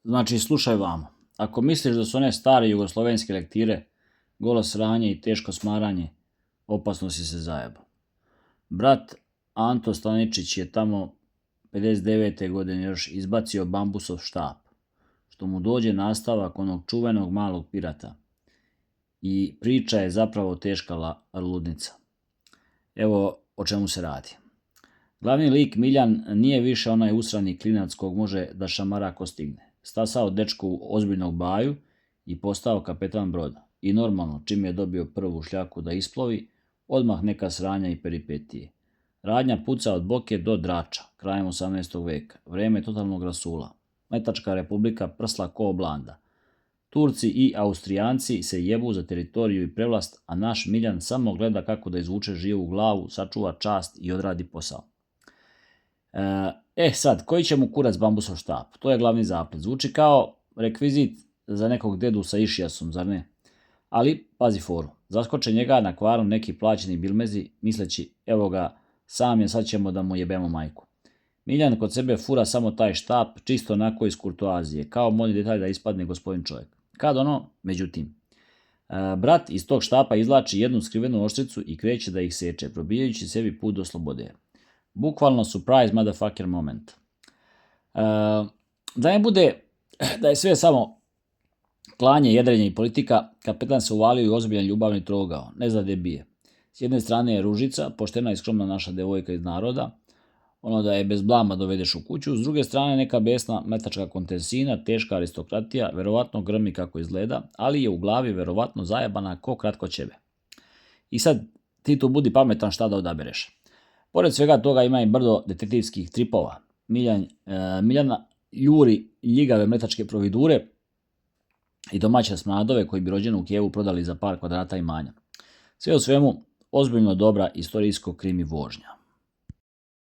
Znači, slušaj vamo. Ako misliš da su one stare jugoslovenske lektire, golo sranje i teško smaranje, opasno si se zajebao. Brat Anto Staničić je tamo 59. godine još izbacio bambusov štap, što mu dođe nastavak onog čuvenog malog pirata. I priča je zapravo teška ludnica. Evo o čemu se radi. Glavni lik Miljan nije više onaj usrani klinac kog može da šamara ko stigne. Stasao dečku ozbiljnog baju i postao kapetan broda. I normalno, čim je dobio prvu šljaku da isplovi, odmah neka sranja i peripetije. Radnja puca od Boke do Drača, krajem 18. veka, vreme totalnog rasula. Metačka republika prsla ko oblanda. Turci i Austrijanci se jebu za teritoriju i prevlast, a naš Miljan samo gleda kako da izvuče živu glavu, sačuva čast i odradi posao. Sad, koji će mu kurac bambusov štap? To je glavni zaplet. Zvuči kao rekvizit za nekog dedu sa išijasom, zar ne? Ali, pazi foru. Zaskoče njega na kvaru neki plaćeni bilmezi, misleći, evo ga, sam je, sad ćemo da mu jebemo majku. Miljan kod sebe fura samo taj štap, čisto onako iz kurtoazije, kao moli detalj da ispadne gospodin čovjek. Kad ono, međutim. Brat iz tog štapa izvlači jednu skrivenu oštricu i kreće da ih seče, probijajući sebi put do slobode. Bukvalno surprise motherfucker moment. Da ne bude da je sve samo klanje, jedrenje i politika, kapetan se uvalio i ozbiljan ljubavni trogao, ne zna gdje bije. S jedne strane je Ružica, poštena i skromna naša devojka iz naroda, ono da je bez blama dovedeš u kuću, s druge strane neka besna metačka kontesina, teška aristokratija, verovatno grmi kako izgleda, ali je u glavi verovatno zajebana ko kratko ćebe. I sad ti tu budi pametan šta da odabereš. Pored svega toga ima i brdo detektivskih tripova. Miljana juri ljigave mletačke providure i domaće smradove koji bi rođenu Kijevu prodali za par kvadrata imanja. Sve u svemu, ozbiljno dobra istorijsko krimi vožnja.